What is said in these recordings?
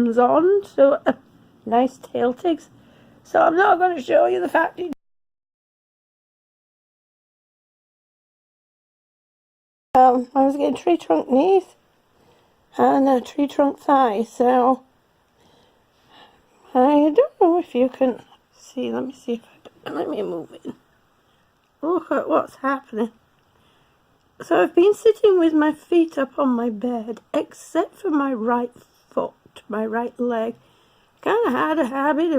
comes on, so nice tail tigs. So I'm not going to show you the factory. I was getting tree trunk knees and a tree trunk thigh, so I don't know if you can see. Let me see if let me move in. Look at what's happening. So I've been sitting with my feet up on my bed, except for my right foot, my right leg. Kind of had a habit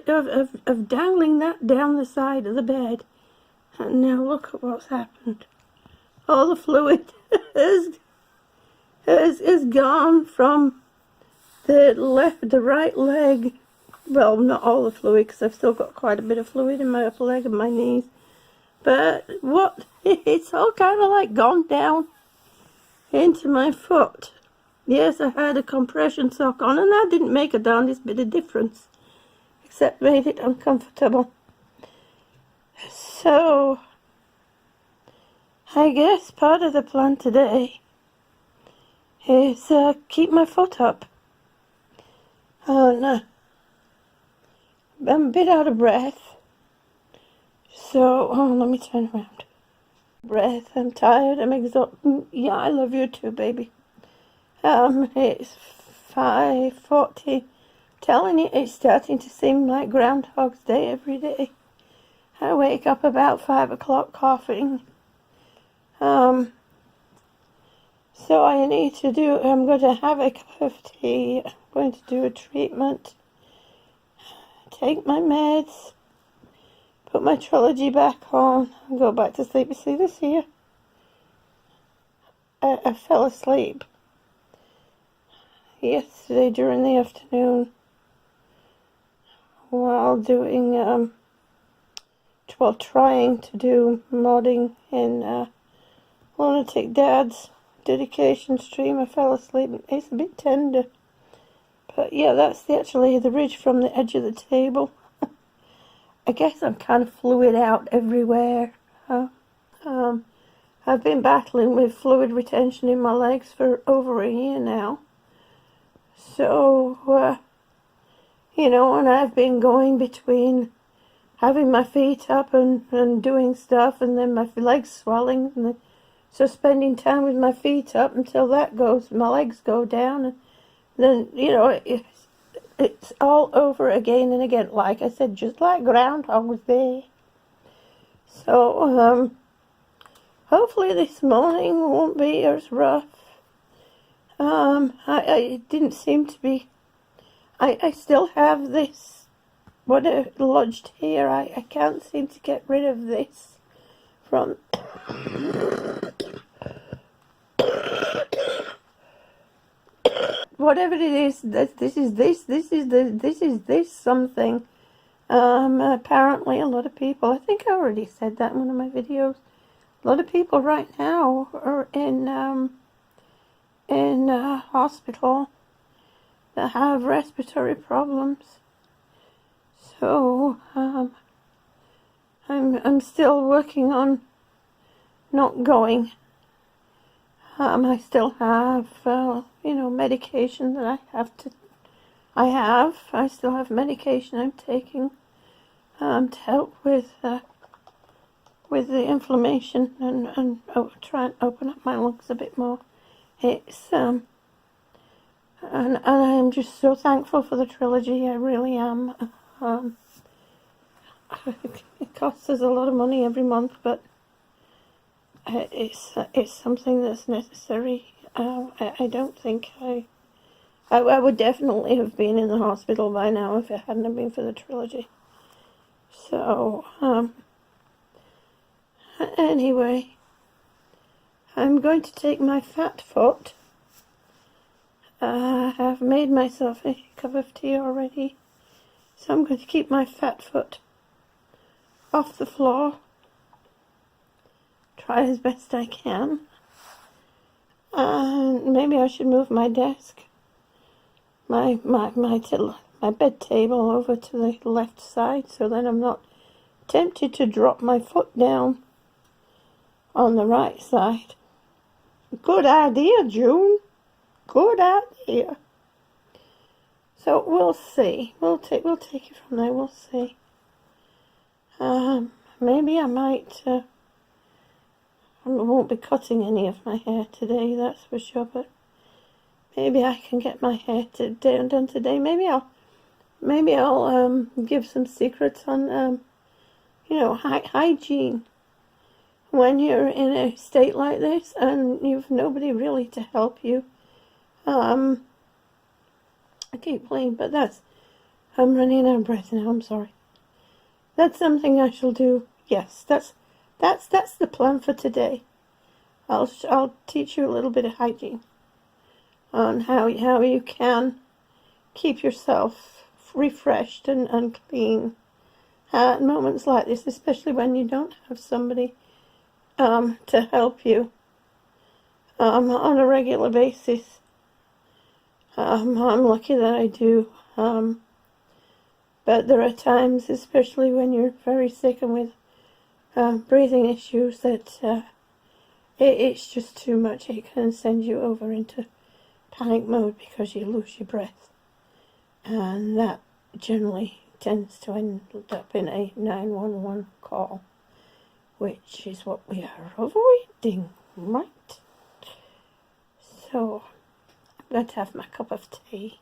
of dangling that down the side of the bed. And now look at what's happened. All the fluid is gone from the right leg. Well, not all the fluid, because I've still got quite a bit of fluid in my upper leg and my knees. But it's all kind of like gone down into my foot. Yes, I had a compression sock on, and that didn't make a darndest bit of difference, except made it uncomfortable. So, I guess part of the plan today is keep my foot up. And I'm a bit out of breath. So, let me turn around. Breath, I'm tired, I'm exhausted. Yeah, I love you too, baby. It's 5:40. Telling you, it's starting to seem like Groundhog's Day every day. I wake up about 5 o'clock coughing. So I need to I'm going to have a cup of tea. I'm going to do a treatment. Take my meds. Put my trilogy back on and go back to sleep. You see this here? I fell asleep yesterday during the afternoon while doing, trying to do modding in Lunatic Dad's dedication stream. I fell asleep. It's a bit tender. But yeah, that's actually the ridge from the edge of the table. I guess I'm kind of fluid out everywhere. I've been battling with fluid retention in my legs for over a year now. So, and I've been going between having my feet up and doing stuff, and then my legs swelling, and so spending time with my feet up until that goes, my legs go down, and then, it's all over again and again. Like I said, just like Groundhog's Day. So, hopefully this morning won't be as rough. I didn't seem to be. I still have this, lodged here. I can't seem to get rid of this from. Whatever it is, this is something. Apparently a lot of people, I think I already said that in one of my videos, a lot of people right now are in hospital that have respiratory problems. So, I'm still working on not going. I still have, medication that I still have medication I'm taking, to help with the inflammation and try and open up my lungs a bit more. It's, and I'm just so thankful for the trilogy, I really am. It costs us a lot of money every month, but it's something that's necessary. I don't think I would definitely have been in the hospital by now if it hadn't been for the trilogy. So, anyway, I'm going to take my fat foot. I've made myself a cup of tea already, so I'm going to keep my fat foot off the floor. Try as best I can. And maybe I should move my desk, my bed table over to the left side, so then I'm not tempted to drop my foot down on the right side. Good idea, June. good out there. So we'll see. We'll take it from there. We'll see. Maybe I might. I won't be cutting any of my hair today. That's for sure. But maybe I can get my hair done today. Maybe I'll give some secrets on hygiene when you're in a state like this and you've nobody really to help you. I keep playing, but I'm running out of breath now. I'm sorry. That's something I shall do. Yes, that's the plan for today. I'll teach you a little bit of hygiene on how you can keep yourself refreshed and clean at moments like this, especially when you don't have somebody to help you on a regular basis. I'm lucky that I do. But there are times, especially when you're very sick and with breathing issues, that it's just too much. It can send you over into panic mode because you lose your breath. And that generally tends to end up in a 911 call, which is what we are avoiding, right? So I'm going to have my cup of tea.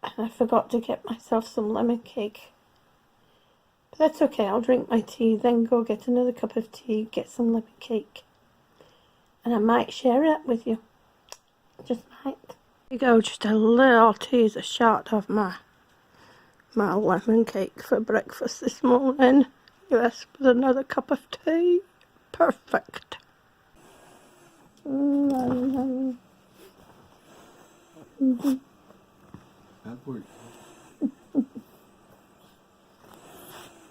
And I forgot to get myself some lemon cake. But that's okay, I'll drink my tea, then go get another cup of tea, get some lemon cake. And I might share it with you. Just might. Here you go, just a little teaser shot of my lemon cake for breakfast this morning. Yes, with another cup of tea. Perfect. Mm-hmm.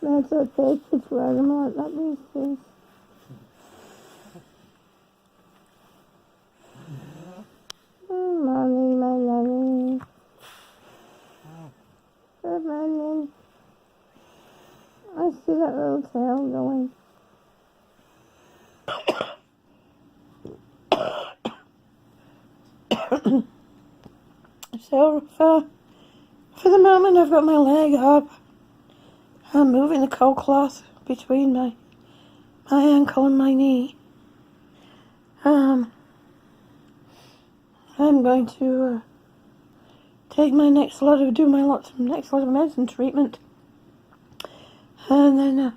That's okay, kids wear them like that these days. Oh, Mommy, my lovey. Good morning. I see that little tail going. So, for the moment, I've got my leg up. I'm moving the cold cloth between my ankle and my knee. I'm going to take my next lot of medicine treatment, and then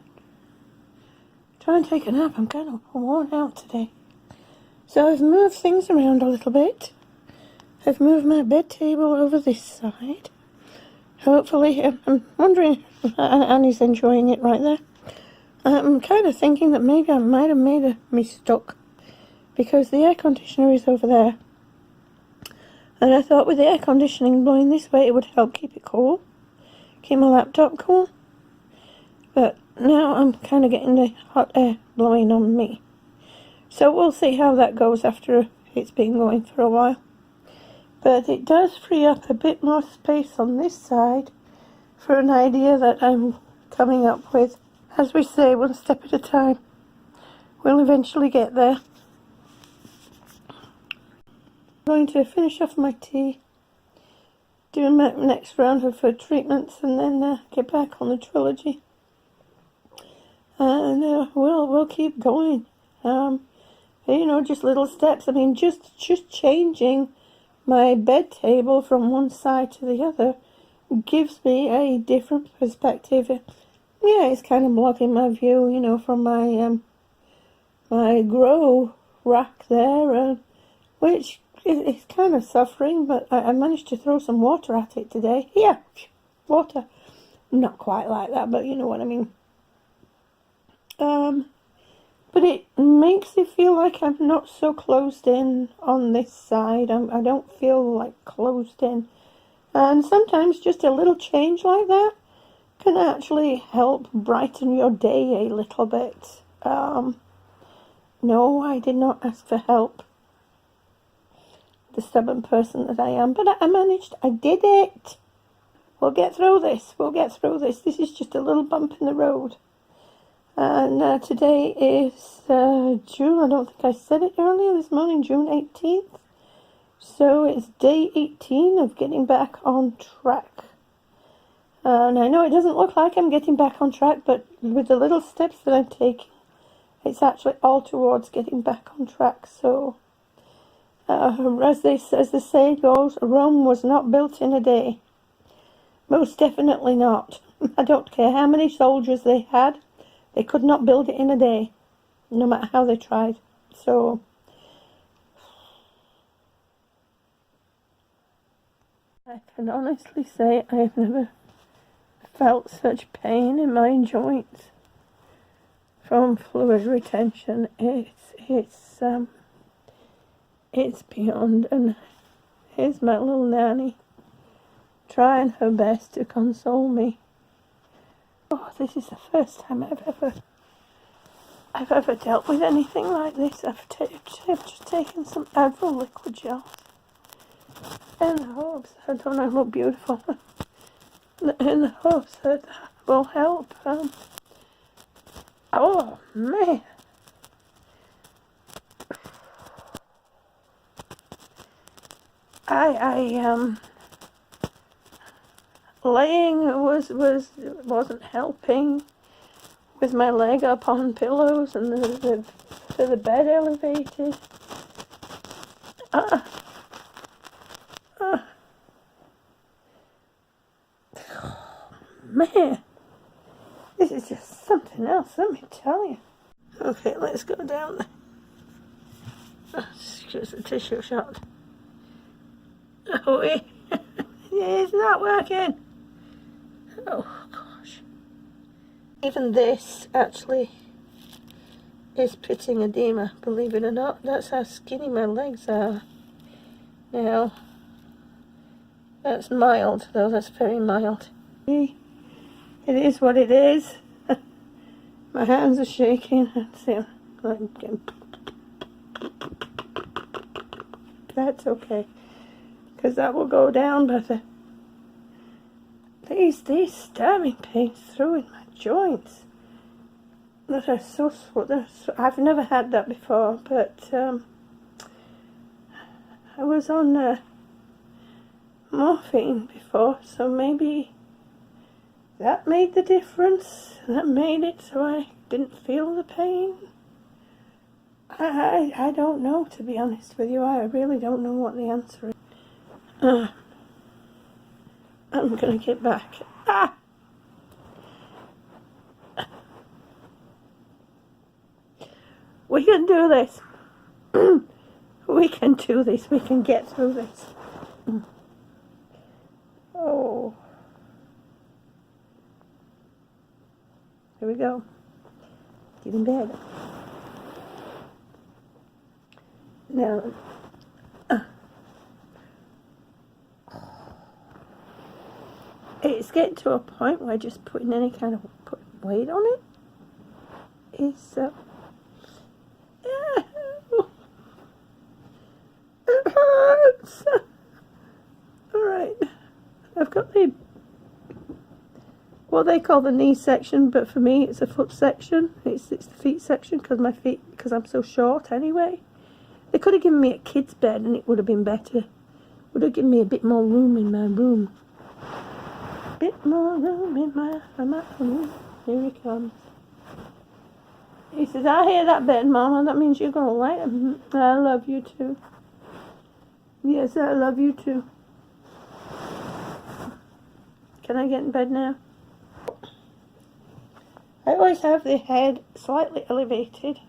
try and take a nap. I'm kind of worn out today. So I've moved things around a little bit. I've moved my bed table over this side. Hopefully, I'm wondering if Annie's enjoying it right there. I'm kind of thinking that maybe I might have made a mistake because the air conditioner is over there. And I thought with the air conditioning blowing this way, it would help keep it cool. Keep my laptop cool. But now I'm kind of getting the hot air blowing on me. So we'll see how that goes after it's been going for a while. But it does free up a bit more space on this side for an idea that I'm coming up with. As we say, one step at a time. We'll eventually get there. I'm going to finish off my tea, do my next round of treatments, and then get back on the trilogy. And we'll keep going. Just little steps. I mean, just changing my bed table from one side to the other gives me a different perspective. Yeah, it's kind of blocking my view, from my grow rack there, which is kind of suffering, but I managed to throw some water at it today. Yeah, water. Not quite like that, but you know what I mean. But it makes it feel like I'm not so closed in on this side. I don't feel like closed in. And sometimes just a little change like that can actually help brighten your day a little bit. No, I did not ask for help. The stubborn person that I am. But I managed. I did it. We'll get through this. This is just a little bump in the road. And today is June, I don't think I said it earlier this morning, June 18th. So it's day 18 of getting back on track. And I know it doesn't look like I'm getting back on track, but with the little steps that I'm taking, it's actually all towards getting back on track. So, as the saying goes, Rome was not built in a day. Most definitely not. I don't care how many soldiers they had, they could not build it in a day, no matter how they tried. So, I can honestly say I have never felt such pain in my joints from fluid retention. It's beyond. And here's my little nanny trying her best to console me. Oh, this is the first time I've ever dealt with anything like this. I've just taken some Advil liquid gel in the hopes I don't know, look beautiful. In the hopes that will help. Oh man, laying wasn't helping with my leg up on pillows and the bed elevated. Man, this is just something else, let me tell you. Okay, let's go down. Just a tissue shot. Oh, it's not working. Oh gosh. Even this actually is pitting edema, believe it or not. That's how skinny my legs are. Now, that's mild, though, that's very mild. It is what it is. My hands are shaking. See, that's okay, because that will go down. But these stabbing pains through in my joints that are so I've never had that before, but I was on morphine before, so maybe that made the difference. That made it so I didn't feel the pain. I don't know, to be honest with you. I really don't know what the answer is. I'm going to get back. We can do this. We can do this. We can get through this. Oh. Here we go. Get in bed. Now, it's getting to a point where just putting any kind of weight on it is it hurts. All right, I've got what they call the knee section, but for me it's a foot section. It's the feet section because I'm so short anyway. They could have given me a kid's bed and it would have been better. Would have given me a bit more room in my room. Bit more room in my room. Here he comes. He says, I hear that bed, Mama. That means you're going to like him. I love you too. Yes, I love you too. Can I get in bed now? I always have the head slightly elevated.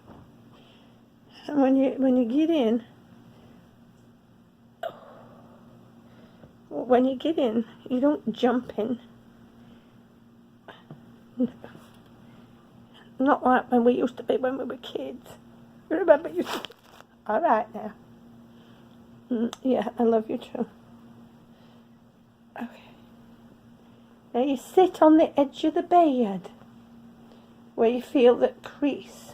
And when you get in, you don't jump in. Not like when we used to be when we were kids. You remember you? All right now. Yeah, I love you too. Okay. Now you sit on the edge of the bed where you feel that crease.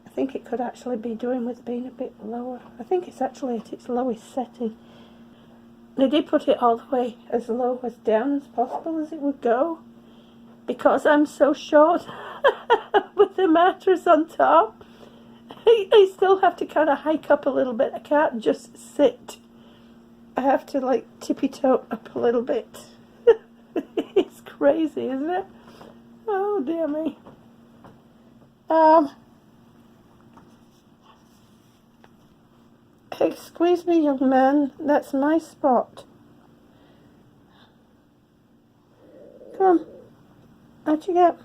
I think it could actually be doing with being a bit lower. I think it's actually at its lowest setting. They did put it all the way as low as down as possible as it would go, because I'm so short with the mattress on top. I still have to kind of hike up a little bit. I can't just sit. I have to like tippy-toe up a little bit. It's crazy, isn't it? Oh, dear me. Excuse me, young man. That's my spot. Come on. Out you get.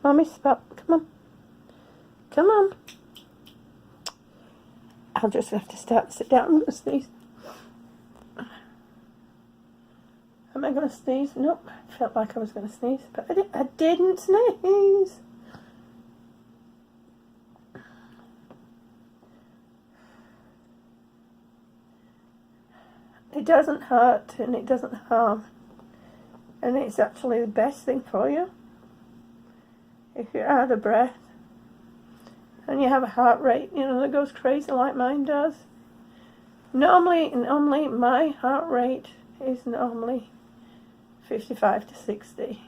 Mommy's spot. Come on. Come on. I'll just have to start and sit down. I'm going to sneeze. Am I going to sneeze? Nope. I felt like I was going to sneeze, but I didn't sneeze. It doesn't hurt and it doesn't harm. And it's actually the best thing for you. If you're out of breath and you have a heart rate, that goes crazy like mine does. Normally my heart rate is normally 55 to 60.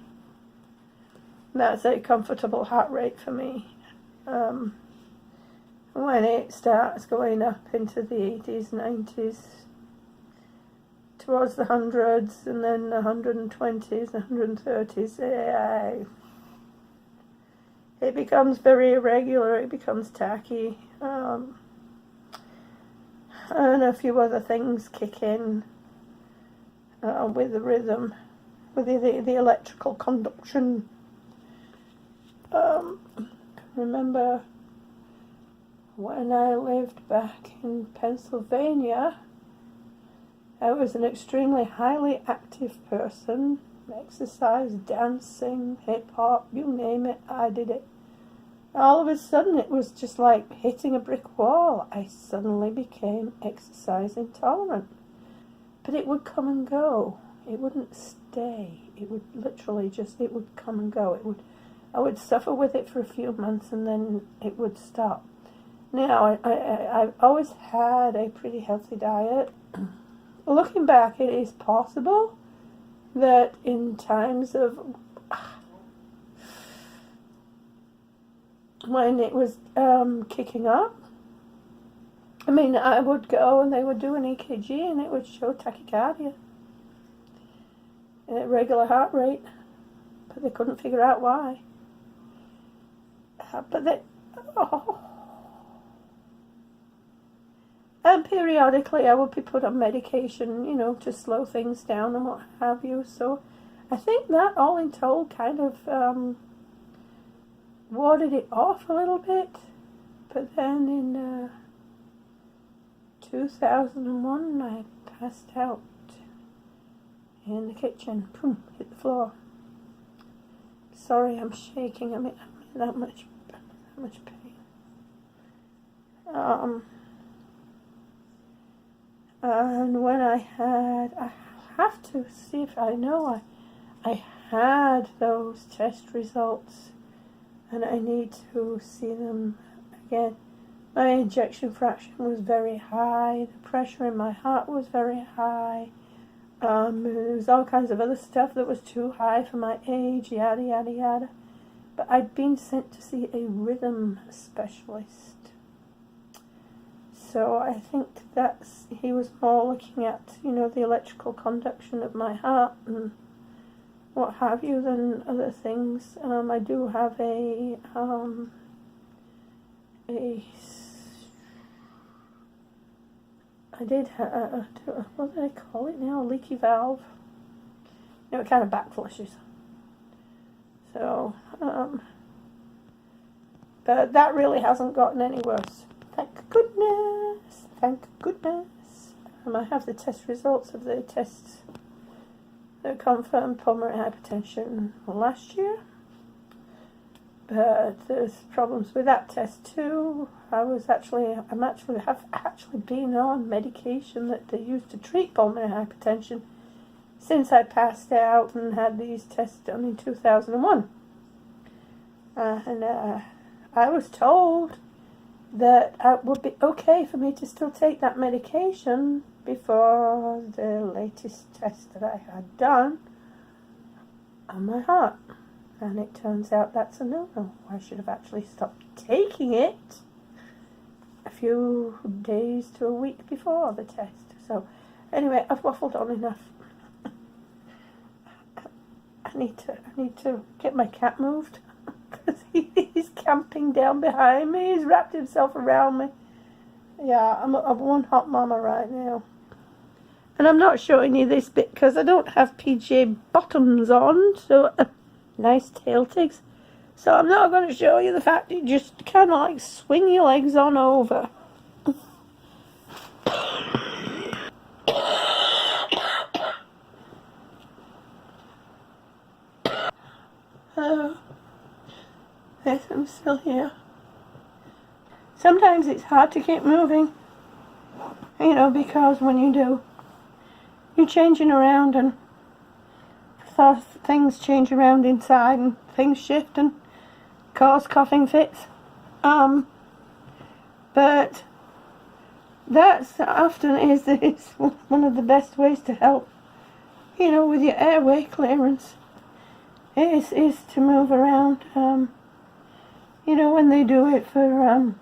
That's a comfortable heart rate for me. When it starts going up into the 80s, 90s, towards the hundreds, and then the 120s, 130s, it becomes very irregular, it becomes tacky, and a few other things kick in with the rhythm, with the electrical conduction. Remember when I lived back in Pennsylvania, I was an extremely highly active person. Exercise, dancing, hip-hop, you name it, I did it. All of a sudden, it was just like hitting a brick wall. I suddenly became exercise intolerant. But it would come and go. It wouldn't stay. It would literally it would come and go. I would suffer with it for a few months and then it would stop. Now, I've always had a pretty healthy diet. Looking back, it is possible that in times of when it was kicking up, I would go and they would do an EKG and it would show tachycardia at regular heart rate, but they couldn't figure out why. And periodically I would be put on medication, to slow things down and what have you. So I think that all in told kind of warded it off a little bit. But then in 2001 I passed out in the kitchen. Boom, hit the floor. Sorry, I'm shaking. I'm in that much pain. And when I have to see if I know I had those test results and I need to see them again. My ejection fraction was very high, the pressure in my heart was very high, there was all kinds of other stuff that was too high for my age, yada yada yada. But I'd been sent to see a rhythm specialist. So I think he was more looking at, the electrical conduction of my heart and what have you than other things. I do have what do they call it now? A leaky valve. It kind of backflushes. So, but that really hasn't gotten any worse. Thank goodness. Thank goodness. I have the test results of the tests that confirmed pulmonary hypertension last year. But there's problems with that test too. Have actually been on medication that they use to treat pulmonary hypertension since I passed out and had these tests done in 2001. And I was told that it would be okay for me to still take that medication before the latest test that I had done on my heart. And it turns out that's a no-no. I should have actually stopped taking it a few days to a week before the test. So anyway, I've waffled on enough. I need to get my cat moved because he's camping down behind me. He's wrapped himself around me. Yeah, I'm one hot mama right now. And I'm not showing you this bit because I don't have PJ bottoms on, so nice tail tigs. So I'm not going to show you the fact that you just kind of like swing your legs on over. Yes, I'm still here. Sometimes it's hard to keep moving, you know, because when you do, you're changing around and things change around inside and things shift and cause coughing fits. But that's often is one of the best ways to help, you know, with your airway clearance. Is to move around. You know, when they do it for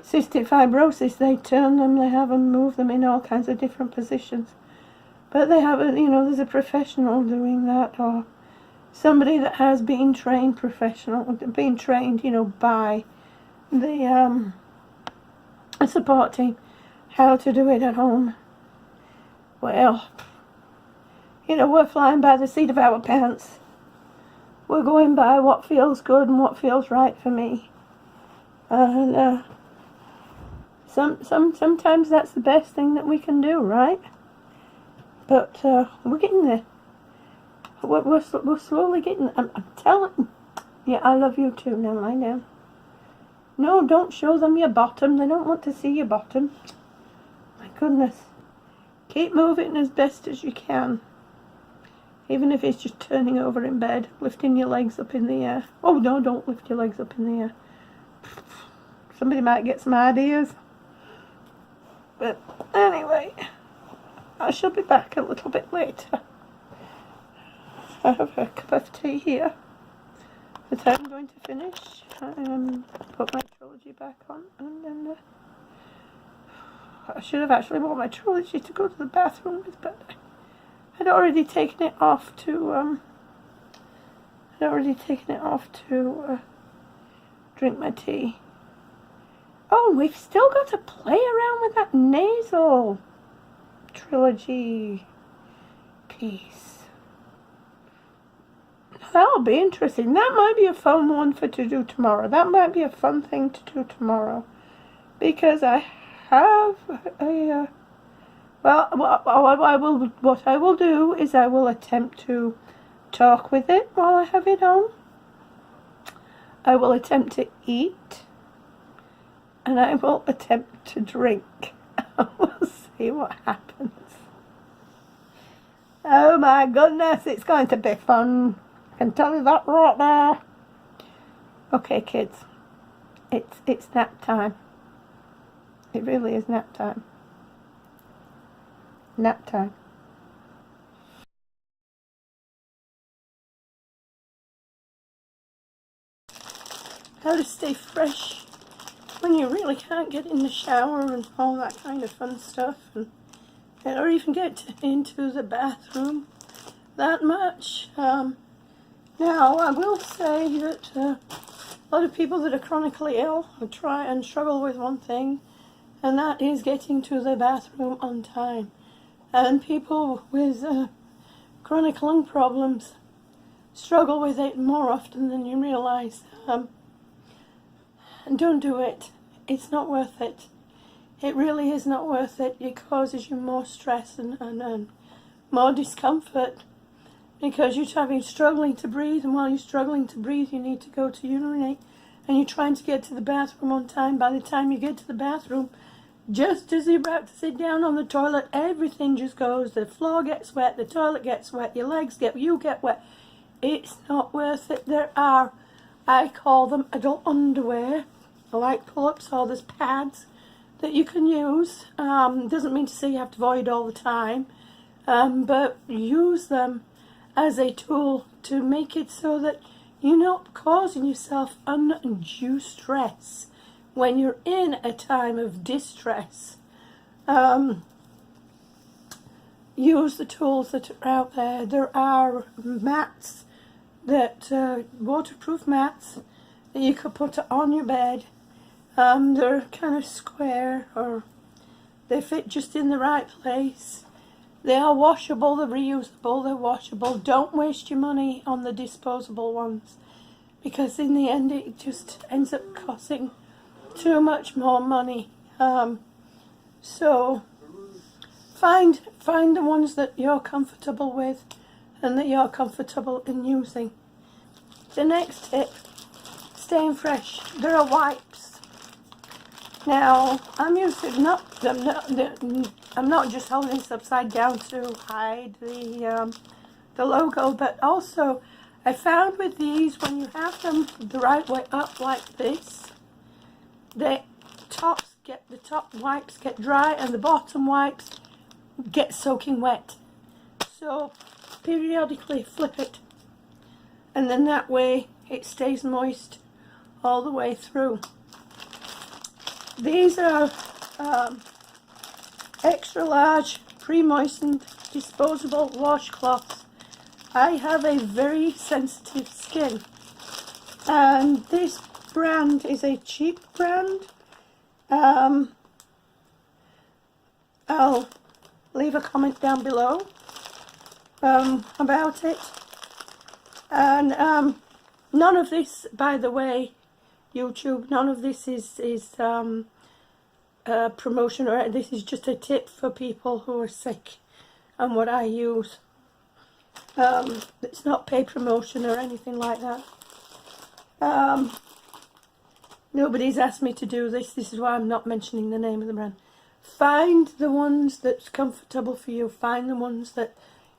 cystic fibrosis, they turn them, they have them move them in all kinds of different positions. But they have, you know, there's a professional doing that, or somebody that has been trained you know, by the support team, how to do it at home. Well, you know, we're flying by the seat of our pants. We're going by what feels good and what feels right for me. And sometimes that's the best thing that we can do, right? But we're getting there. We're slowly getting there. I'm telling. Yeah, I love you too. Now lie down. No, don't show them your bottom. They don't want to see your bottom. My goodness. Keep moving as best as you can. Even if it's just turning over in bed, lifting your legs up in the air. Oh no, don't lift your legs up in the air. Somebody might get some ideas. But anyway, I shall be back a little bit later. I have a cup of tea here that I'm going to finish. Put my trilogy back on, and then I should have actually bought my trilogy to go to the bathroom with, but I'd already taken it off to drink my tea. Oh, we've still got to play around with that nasal trilogy piece. That'll be interesting. That might be a fun one to do tomorrow. That might be a fun thing to do tomorrow, because I have a what I will do is I will attempt to talk with it while I have it on. I will attempt to eat, and I will attempt to drink. We'll see what happens. Oh my goodness, it's going to be fun. I can tell you that right now. Okay, kids, it's nap time. It really is nap time. Nap time. How to stay fresh when you really can't get in the shower and all that kind of fun stuff, or even get into the bathroom that much. Now, I will say that a lot of people that are chronically ill will try and struggle with one thing, and that is getting to the bathroom on time. And people with chronic lung problems struggle with it more often than you realize. Don't do it. It's not worth it. It really is not worth it. It causes you more stress and more discomfort, because you're struggling to breathe, and while you're struggling to breathe, you need to go to urinate, and you're trying to get to the bathroom on time. By the time you get to the bathroom, just as you're about to sit down on the toilet, everything just goes. The floor gets wet, the toilet gets wet, you get wet. It's not worth it. There are, I call them adult underwear, like pull-ups, or there's pads that you can use. Doesn't mean to say you have to avoid all the time, but use them as a tool to make it so that you're not causing yourself undue stress when you're in a time of distress. Use the tools that are out there. There are mats, waterproof mats that you could put on your bed. They're kind of square, or they fit just in the right place. They are washable, they're reusable, they're washable. Don't waste your money on the disposable ones, because in the end it just ends up costing too much more money. So find the ones that you're comfortable with and that you're comfortable in using. The next tip, staying fresh. There are wipes. Now I'm not just holding this upside down to hide the logo, but also I found with these, when you have them the right way up like this, the top wipes get dry and the bottom wipes get soaking wet. So periodically flip it, and then that way it stays moist all the way through. These are extra large pre-moistened disposable washcloths. I have a very sensitive skin, and this brand is a cheap brand. I'll leave a comment down below about it. And none of this, by the way, YouTube, none of this is promotion, or this is just a tip for people who are sick and what I use. It's not paid promotion or anything like that. Nobody's asked me to do this. This is why I'm not mentioning the name of the brand. Find the ones that's comfortable for you. Find the ones that,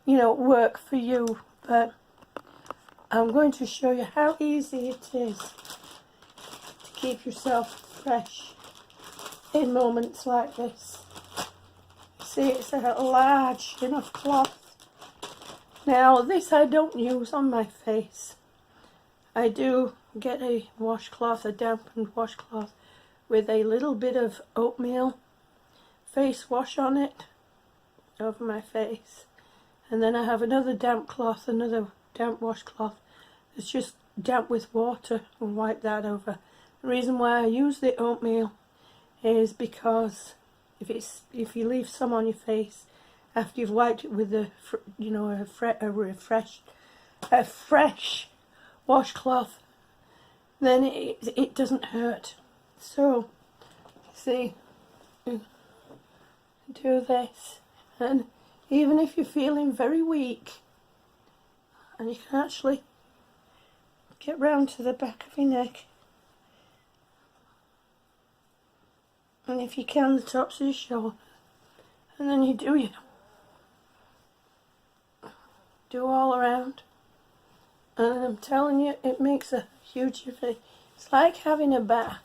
work for you. But I'm going to show you how easy it is to keep yourself fresh in moments like this. See, it's a large enough cloth. Now, this I don't use on my face. I do get a washcloth, a dampened washcloth, with a little bit of oatmeal face wash on it over my face. And then I have another damp cloth, another damp washcloth that's just damp with water, and wipe that over. The reason why I use the oatmeal is because if you leave some on your face after you've wiped it with a fresh washcloth, then it doesn't hurt. So see, do this, and even if you're feeling very weak, and you can actually get round to the back of your neck, and if you can, the tops of your shoulder, and then you do all around, and I'm telling you, it makes a huge difference. It's like having a bath.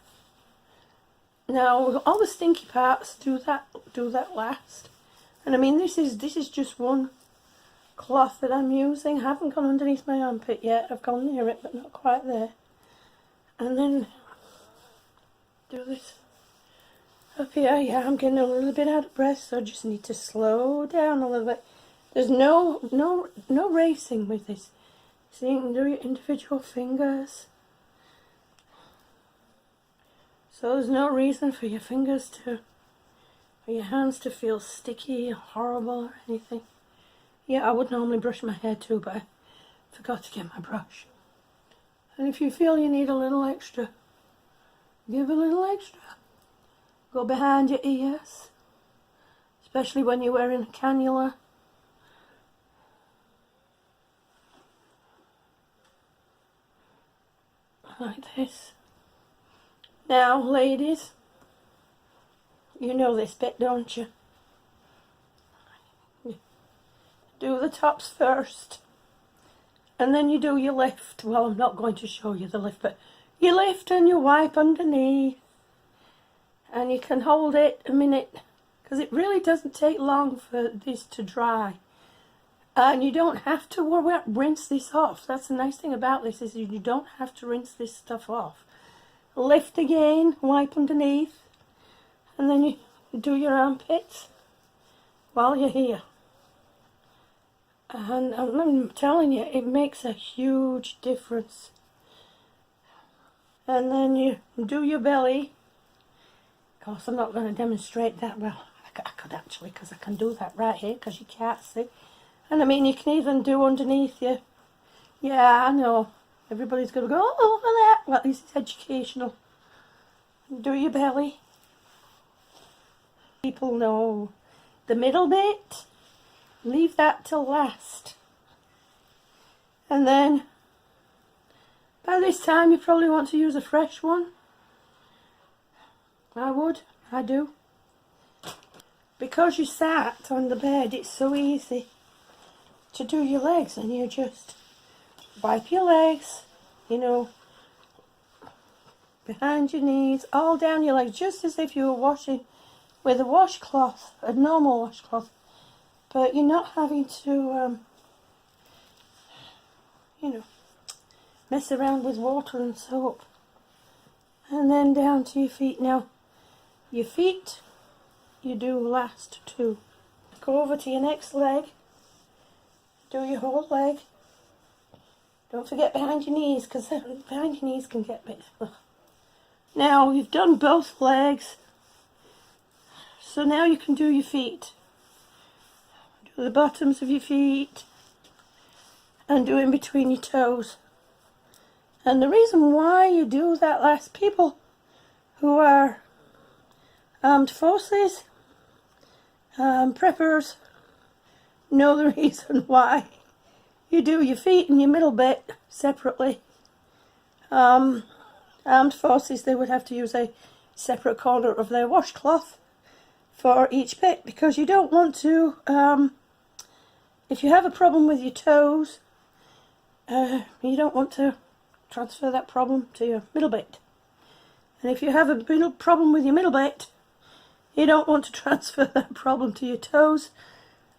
Now, all the stinky parts, do that last. And I mean, this is just one cloth that I'm using. I haven't gone underneath my armpit yet. I've gone near it, but not quite there. And then do this up here. Yeah, I'm getting a little bit out of breath, so I just need to slow down a little bit. There's no racing with this. So you can do your individual fingers. So there's no reason for your fingers or your hands to feel sticky or horrible or anything. Yeah, I would normally brush my hair too, but I forgot to get my brush. And if you feel you need a little extra, give a little extra. Go behind your ears, especially when you're wearing a cannula. Like this. Now, ladies, you know this bit, don't you? Do the tops first, and then you do your lift. Well, I'm not going to show you the lift, but you lift and you wipe underneath, And you can hold it a minute, because it really doesn't take long for this to dry. And you don't have to rinse this off. That's the nice thing about this, is you don't have to rinse this stuff off. Lift again, wipe underneath, and then you do your armpits while you're here. And I'm telling you, it makes a huge difference. And then you do your belly. Of course, I'm not going to demonstrate that well. I could actually, because I can do that right here, because you can't see. And I mean, you can even do underneath you. Yeah, I know. Everybody's going to go, oh, over that. Well, at least it's educational. Do your belly. People know the middle bit. Leave that till last. And then, by this time, you probably want to use a fresh one. I do. Because you sat on the bed, it's so easy to do your legs, and you just wipe your legs, you know, behind your knees, all down your legs, just as if you were washing with a washcloth, a normal washcloth, but you're not having to, you know, mess around with water and soap. And then down to your feet. Now, your feet, you do last too. Go over to your next leg. Do your whole leg. Don't forget behind your knees, because behind your knees can get a bit... Now, you've done both legs. So now you can do your feet. Do the bottoms of your feet. And do in between your toes. And the reason why you do that last, people who are armed forces, preppers, know the reason why you do your feet and your middle bit separately. Armed forces, they would have to use a separate corner of their washcloth for each bit, because you don't want to, if you have a problem with your toes, you don't want to transfer that problem to your middle bit. And if you have a problem with your middle bit, you don't want to transfer that problem to your toes,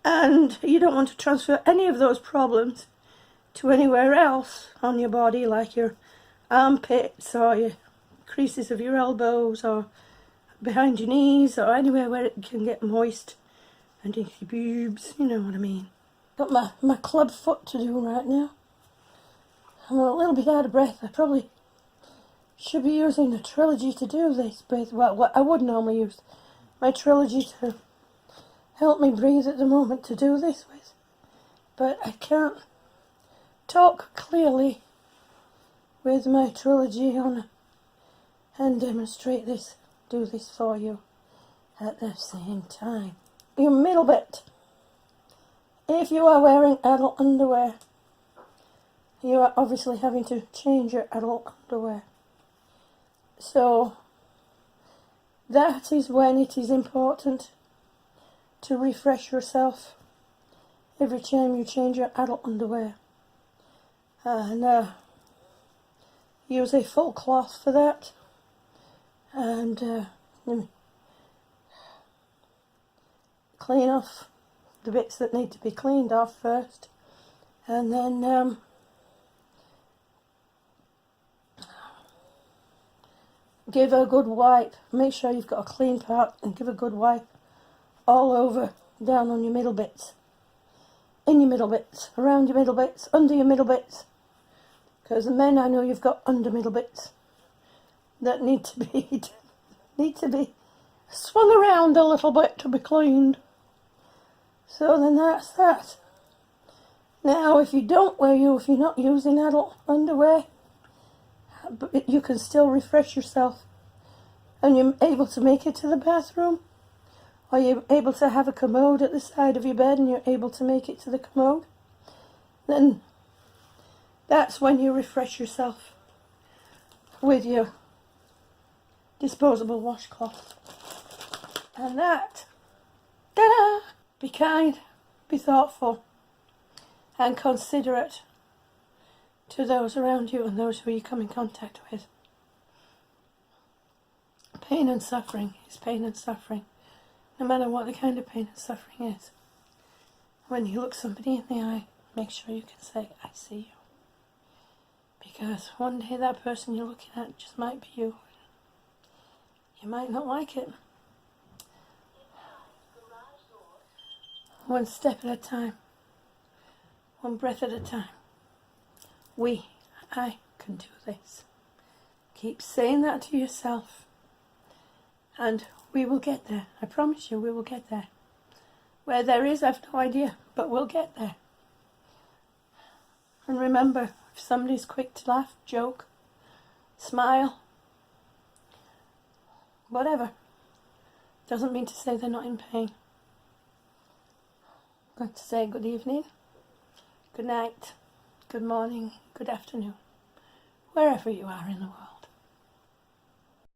and you don't want to transfer any of those problems to anywhere else on your body, like your armpits or your creases of your elbows or behind your knees or anywhere where it can get moist and into your boobs, you know what I mean. Got my club foot to do right now. I'm a little bit out of breath. I probably should be using the trilogy to do this, but well, I would normally use my trilogy to help me breathe at the moment to do this with, but I can't talk clearly with my trilogy on and demonstrate this, do this for you at the same time. Your middle bit. If you are wearing adult underwear, you are obviously having to change your adult underwear. So that is when it is important to refresh yourself every time you change your adult underwear. And use a full cloth for that. And clean off the bits that need to be cleaned off first. And then give a good wipe. Make sure you've got a clean part and give a good wipe all over, down on your middle bits, in your middle bits, around your middle bits, under your middle bits. Because the men, I know you've got under middle bits that need to be swung around a little bit to be cleaned. So then that's that. Now, if you're not using adult underwear, but you can still refresh yourself, and you're able to make it to the bathroom, or you're able to have a commode at the side of your bed and you're able to make it to the commode, then that's when you refresh yourself with your disposable washcloth. And that, ta-da! Be kind, be thoughtful, and considerate to those around you and those who you come in contact with. Pain and suffering is pain and suffering, no matter what the kind of pain and suffering is. When you look somebody in the eye, make sure you can say, I see you. Because one day that person you're looking at just might be you. You might not like it. One step at a time. One breath at a time. I can do this. Keep saying that to yourself. And we will get there. I promise you we will get there. Where there is, I've no idea, but we'll get there. And remember, if somebody's quick to laugh, joke, smile, whatever, doesn't mean to say they're not in pain. I'm going to say good evening, good night, good morning, good afternoon, wherever you are in the world.